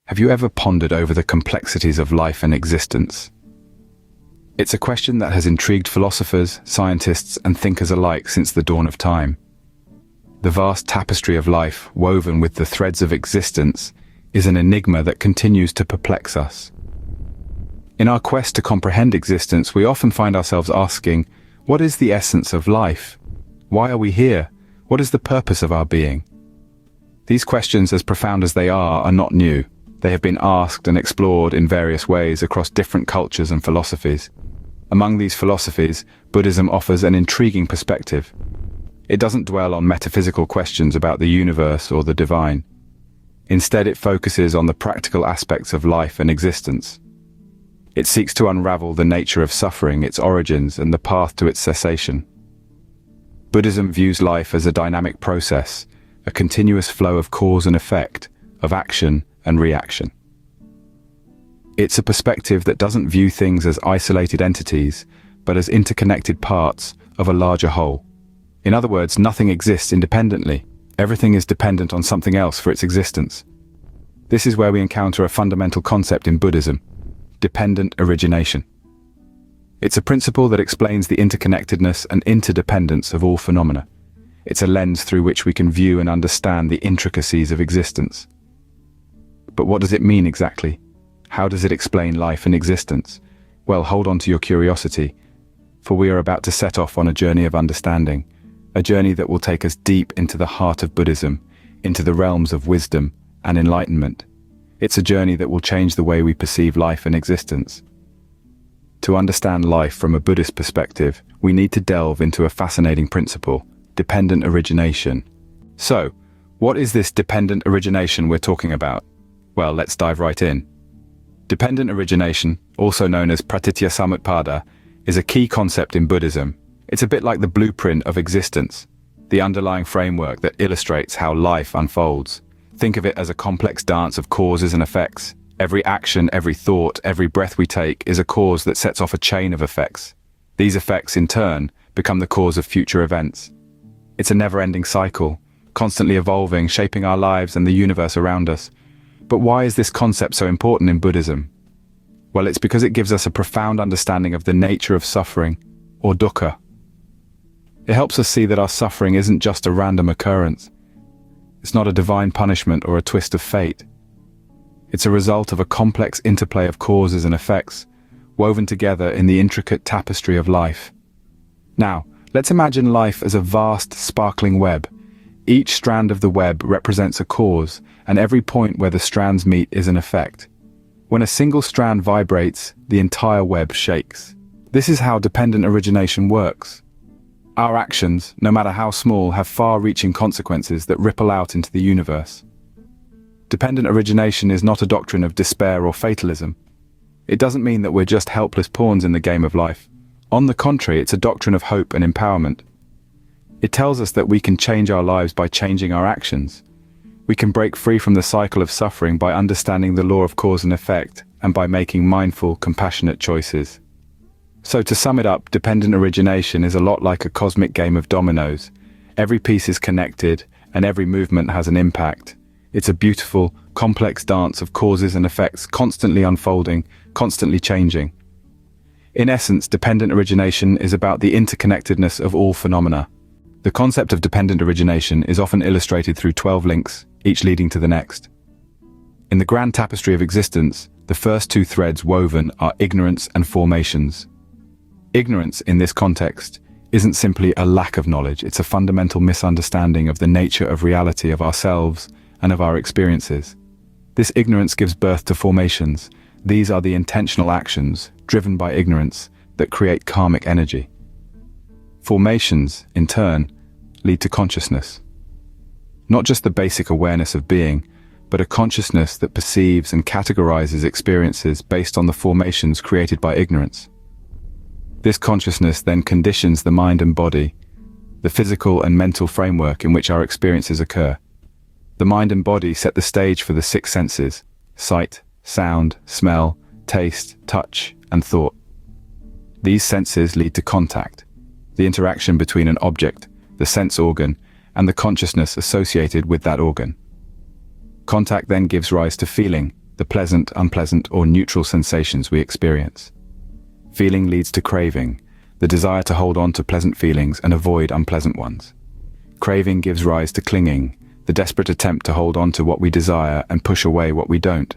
Have you ever pondered over the complexities of life and existence? It's a question that has intrigued philosophers, scientists, and thinkers alike since the dawn of time. The vast tapestry of life, woven with the threads of existence, is an enigma that continues to perplex us. In our quest to comprehend existence, we often find ourselves asking, what is the essence of life? Why are we here? What is the purpose of our being? These questions, as profound as they are not new. They have been asked and explored in various ways across different cultures and philosophies. Among these philosophies, Buddhism offers an intriguing perspective. It doesn't dwell on metaphysical questions about the universe or the divine. Instead, it focuses on the practical aspects of life and existence. It seeks to unravel the nature of suffering, its origins, and the path to its cessation. Buddhism views life as a dynamic process, a continuous flow of cause and effect, of action and reaction. It's a perspective that doesn't view things as isolated entities, but as interconnected parts of a larger whole. In other words, nothing exists independently. Everything is dependent on something else for its existence. This is where we encounter a fundamental concept in Buddhism: dependent origination. It's a principle that explains the interconnectedness and interdependence of all phenomena. It's a lens through which we can view and understand the intricacies of existence. But what does it mean exactly? How does it explain life and existence? Well, hold on to your curiosity, for we are about to set off on a journey of understanding, a journey that will take us deep into the heart of Buddhism, into the realms of wisdom and enlightenment. It's a journey that will change the way we perceive life and existence. To understand life from a Buddhist perspective, we need to delve into a fascinating principle: dependent origination. So, what is this dependent origination we're talking about? Well, let's dive right in. Dependent origination, also known as Pratītyasamutpāda, is a key concept in Buddhism. It's a bit like the blueprint of existence, the underlying framework that illustrates how life unfolds. Think of it as a complex dance of causes and effects. Every action, every thought, every breath we take is a cause that sets off a chain of effects. These effects, in turn, become the cause of future events. It's a never-ending cycle, constantly evolving, shaping our lives and the universe around us. But why is this concept so important in Buddhism? Well, it's because it gives us a profound understanding of the nature of suffering, or dukkha. It helps us see that our suffering isn't just a random occurrence. It's not a divine punishment or a twist of fate. It's a result of a complex interplay of causes and effects, woven together in the intricate tapestry of life. Now, let's imagine life as a vast, sparkling web. Each strand of the web represents a cause, and every point where the strands meet is an effect. When a single strand vibrates, the entire web shakes. This is how dependent origination works. Our actions, no matter how small, have far-reaching consequences that ripple out into the universe. Dependent origination is not a doctrine of despair or fatalism. It doesn't mean that we're just helpless pawns in the game of life. On the contrary, it's a doctrine of hope and empowerment. It tells us that we can change our lives by changing our actions. We can break free from the cycle of suffering by understanding the law of cause and effect, and by making mindful, compassionate choices. So to sum it up, dependent origination is a lot like a cosmic game of dominoes. Every piece is connected, and every movement has an impact. It's a beautiful, complex dance of causes and effects, constantly unfolding, constantly changing. In essence, dependent origination is about the interconnectedness of all phenomena. The concept of dependent origination is often illustrated through 12 links, each leading to the next. In the grand tapestry of existence, the first two threads woven are ignorance and formations. Ignorance, in this context, isn't simply a lack of knowledge, it's a fundamental misunderstanding of the nature of reality, of ourselves, and of our experiences. This ignorance gives birth to formations. These are the intentional actions, driven by ignorance, that create karmic energy. Formations, in turn, lead to consciousness. Not just the basic awareness of being, but a consciousness that perceives and categorizes experiences based on the formations created by ignorance. This consciousness then conditions the mind and body, the physical and mental framework in which our experiences occur. The mind and body set the stage for the six senses: sight, sound, smell, taste, touch, and thought. These senses lead to contact, the interaction between an object, the sense organ, and the consciousness associated with that organ. Contact then gives rise to feeling, the pleasant, unpleasant, or neutral sensations we experience. Feeling leads to craving, the desire to hold on to pleasant feelings and avoid unpleasant ones. Craving gives rise to clinging, the desperate attempt to hold on to what we desire and push away what we don't.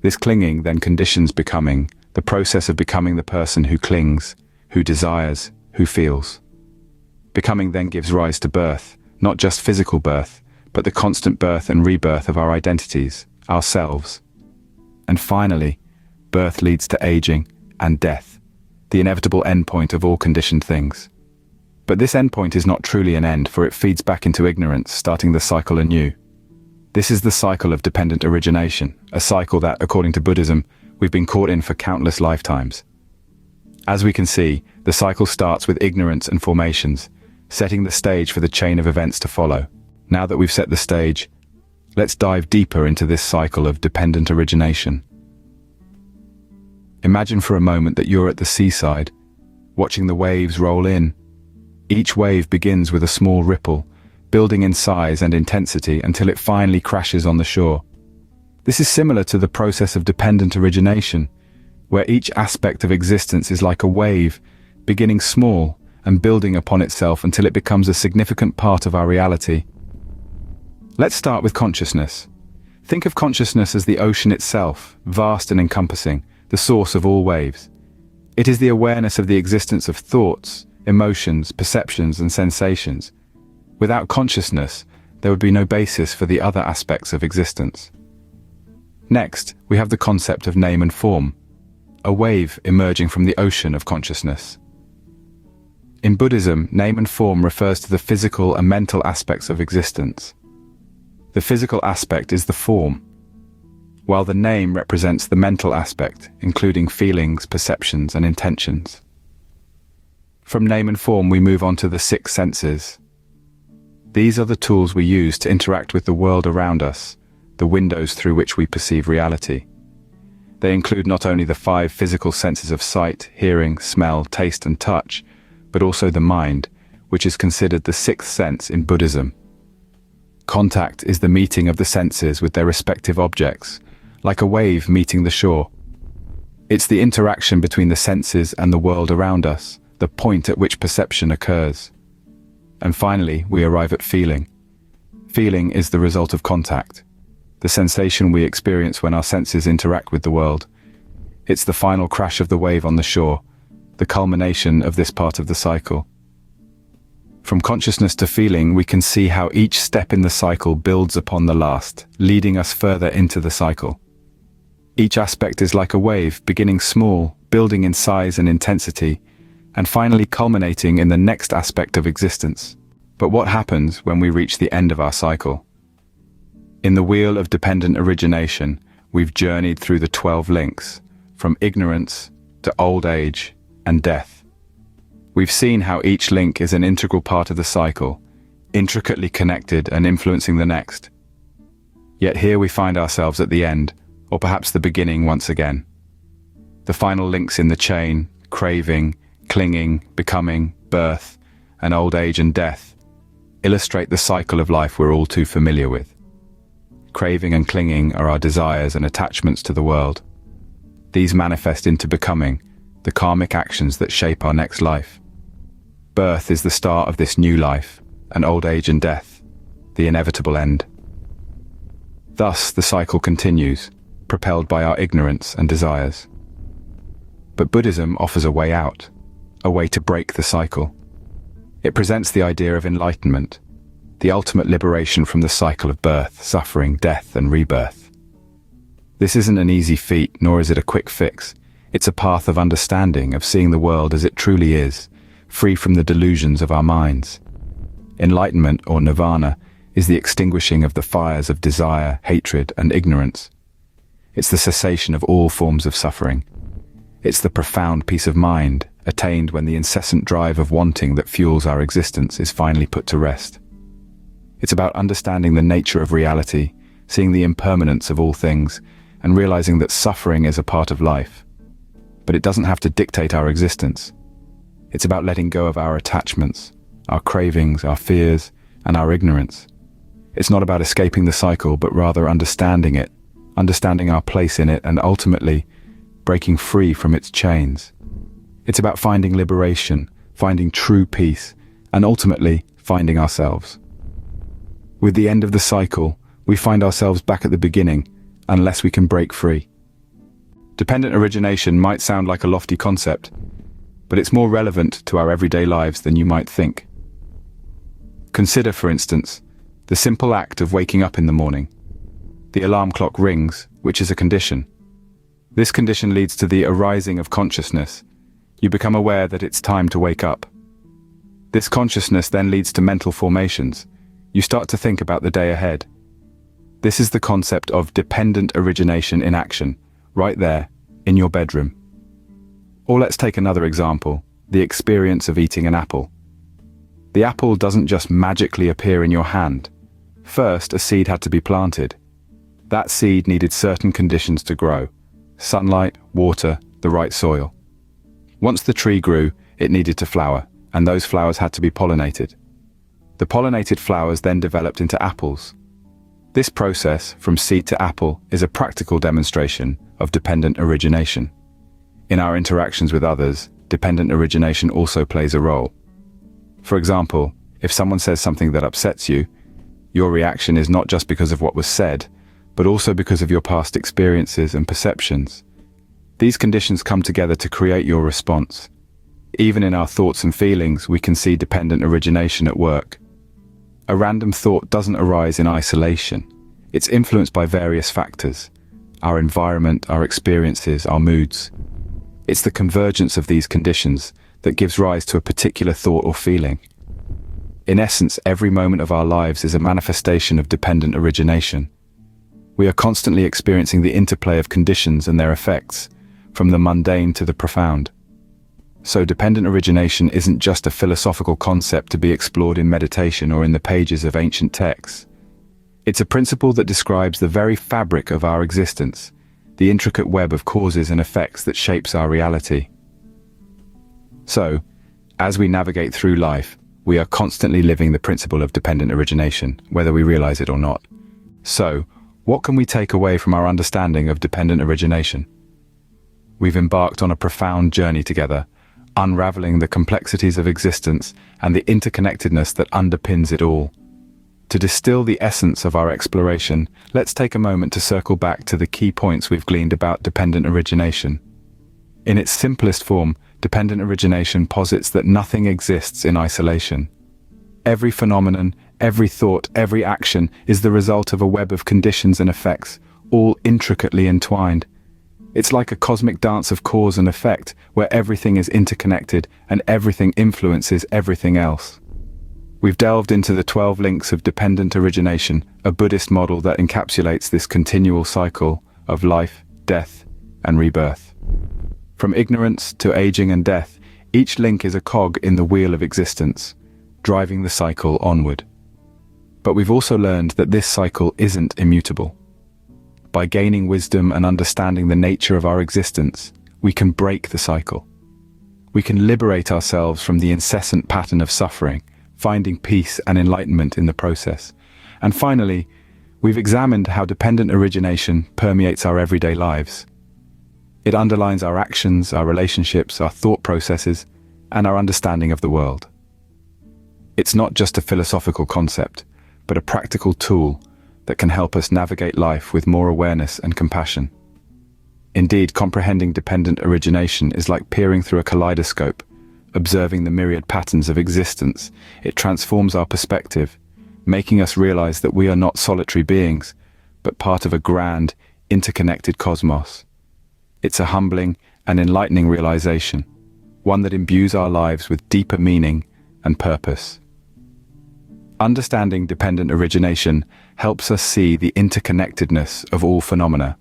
This clinging then conditions becoming, the process of becoming the person who clings, who desires, who feels. Becoming then gives rise to birth, not just physical birth, but the constant birth and rebirth of our identities, ourselves. And finally, birth leads to aging and death, the inevitable endpoint of all conditioned things. But this endpoint is not truly an end, for it feeds back into ignorance, starting the cycle anew. This is the cycle of dependent origination, a cycle that, according to Buddhism, we've been caught in for countless lifetimes. As we can see, the cycle starts with ignorance and formations, setting the stage for the chain of events to follow. Now that we've set the stage, let's dive deeper into this cycle of dependent origination. Imagine for a moment that you're at the seaside, watching the waves roll in. Each wave begins with a small ripple, building in size and intensity until it finally crashes on the shore. This is similar to the process of dependent origination, where each aspect of existence is like a wave, beginning small and building upon itself until it becomes a significant part of our reality. Let's start with consciousness. Think of consciousness as the ocean itself, vast and encompassing, the source of all waves. It is the awareness of the existence of thoughts, emotions, perceptions, and sensations. Without consciousness, there would be no basis for the other aspects of existence. Next, we have the concept of name and form, a wave emerging from the ocean of consciousness. In Buddhism, name and form refers to the physical and mental aspects of existence. The physical aspect is the form, while the name represents the mental aspect, including feelings, perceptions, and intentions. From name and form, we move on to the six senses. These are the tools we use to interact with the world around us, the windows through which we perceive reality. They include not only the five physical senses of sight, hearing, smell, taste, and touch, but also the mind, which is considered the sixth sense in Buddhism. Contact is the meeting of the senses with their respective objects, like a wave meeting the shore. It's the interaction between the senses and the world around us, the point at which perception occurs. And finally, we arrive at feeling. Feeling is the result of contact, the sensation we experience when our senses interact with the world. It's the final crash of the wave on the shore, the culmination of this part of the cycle. From consciousness to feeling, we can see how each step in the cycle builds upon the last, leading us further into the cycle. Each aspect is like a wave, beginning small, building in size and intensity, and finally culminating in the next aspect of existence. But what happens when we reach the end of our cycle? In the wheel of dependent origination, we've journeyed through the 12 links, from ignorance to old age and death. We've seen how each link is an integral part of the cycle, intricately connected and influencing the next. Yet here we find ourselves at the end, or perhaps the beginning once again. The final links in the chain, craving, clinging, becoming, birth, and old age and death, illustrate the cycle of life we're all too familiar with. Craving and clinging are our desires and attachments to the world. These manifest into becoming, the karmic actions that shape our next life. Birth is the start of this new life, and old age and death, the inevitable end. Thus, the cycle continues, propelled by our ignorance and desires. But Buddhism offers a way out, a way to break the cycle. It presents the idea of enlightenment, the ultimate liberation from the cycle of birth, suffering, death, and rebirth. This isn't an easy feat, nor is it a quick fix. It's a path of understanding, of seeing the world as it truly is, free from the delusions of our minds. Enlightenment, or nirvana, is the extinguishing of the fires of desire, hatred, and ignorance. It's the cessation of all forms of suffering. It's the profound peace of mind, attained when the incessant drive of wanting that fuels our existence is finally put to rest. It's about understanding the nature of reality, seeing the impermanence of all things, and realizing that suffering is a part of life. But it doesn't have to dictate our existence. It's about letting go of our attachments, our cravings, our fears, and our ignorance. It's not about escaping the cycle, but rather understanding it, understanding our place in it, and ultimately breaking free from its chains. It's about finding liberation, finding true peace, and ultimately finding ourselves. With the end of the cycle, we find ourselves back at the beginning, unless we can break free. Dependent origination might sound like a lofty concept, but it's more relevant to our everyday lives than you might think. Consider, for instance, the simple act of waking up in the morning. The alarm clock rings, which is a condition. This condition leads to the arising of consciousness. You become aware that it's time to wake up. This consciousness then leads to mental formations. You start to think about the day ahead. This is the concept of dependent origination in action, right there, in your bedroom. Or let's take another example, the experience of eating an apple. The apple doesn't just magically appear in your hand. First, a seed had to be planted. That seed needed certain conditions to grow: sunlight, water, the right soil. Once the tree grew, it needed to flower, and those flowers had to be pollinated. The pollinated flowers then developed into apples. This process, from seed to apple, is a practical demonstration of dependent origination. In our interactions with others, dependent origination also plays a role. For example, if someone says something that upsets you, your reaction is not just because of what was said, but also because of your past experiences and perceptions. These conditions come together to create your response. Even in our thoughts and feelings, we can see dependent origination at work. A random thought doesn't arise in isolation. It's influenced by various factors: our environment, our experiences, our moods. It's the convergence of these conditions that gives rise to a particular thought or feeling. In essence, every moment of our lives is a manifestation of dependent origination. We are constantly experiencing the interplay of conditions and their effects, from the mundane to the profound. So dependent origination isn't just a philosophical concept to be explored in meditation or in the pages of ancient texts. It's a principle that describes the very fabric of our existence, the intricate web of causes and effects that shapes our reality. So, as we navigate through life, we are constantly living the principle of dependent origination, whether we realize it or not. So, what can we take away from our understanding of dependent origination? We've embarked on a profound journey together, unraveling the complexities of existence and the interconnectedness that underpins it all. To distill the essence of our exploration, let's take a moment to circle back to the key points we've gleaned about dependent origination. In its simplest form, dependent origination posits that nothing exists in isolation. Every phenomenon, every thought, every action is the result of a web of conditions and effects, all intricately entwined. It's like a cosmic dance of cause and effect, where everything is interconnected and everything influences everything else. We've delved into the 12 links of dependent origination, a Buddhist model that encapsulates this continual cycle of life, death, and rebirth. From ignorance to aging and death, each link is a cog in the wheel of existence, driving the cycle onward. But we've also learned that this cycle isn't immutable. By gaining wisdom and understanding the nature of our existence, we can break the cycle. We can liberate ourselves from the incessant pattern of suffering, finding peace and enlightenment in the process. And finally, we've examined how dependent origination permeates our everyday lives. It underlines our actions, our relationships, our thought processes, and our understanding of the world. It's not just a philosophical concept, but a practical tool that can help us navigate life with more awareness and compassion. Indeed, comprehending dependent origination is like peering through a kaleidoscope, observing the myriad patterns of existence. It transforms our perspective, making us realize that we are not solitary beings, but part of a grand, interconnected cosmos. It's a humbling and enlightening realization, one that imbues our lives with deeper meaning and purpose. Understanding dependent origination helps us see the interconnectedness of all phenomena,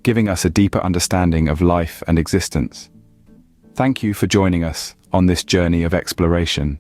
giving us a deeper understanding of life and existence. Thank you for joining us on this journey of exploration.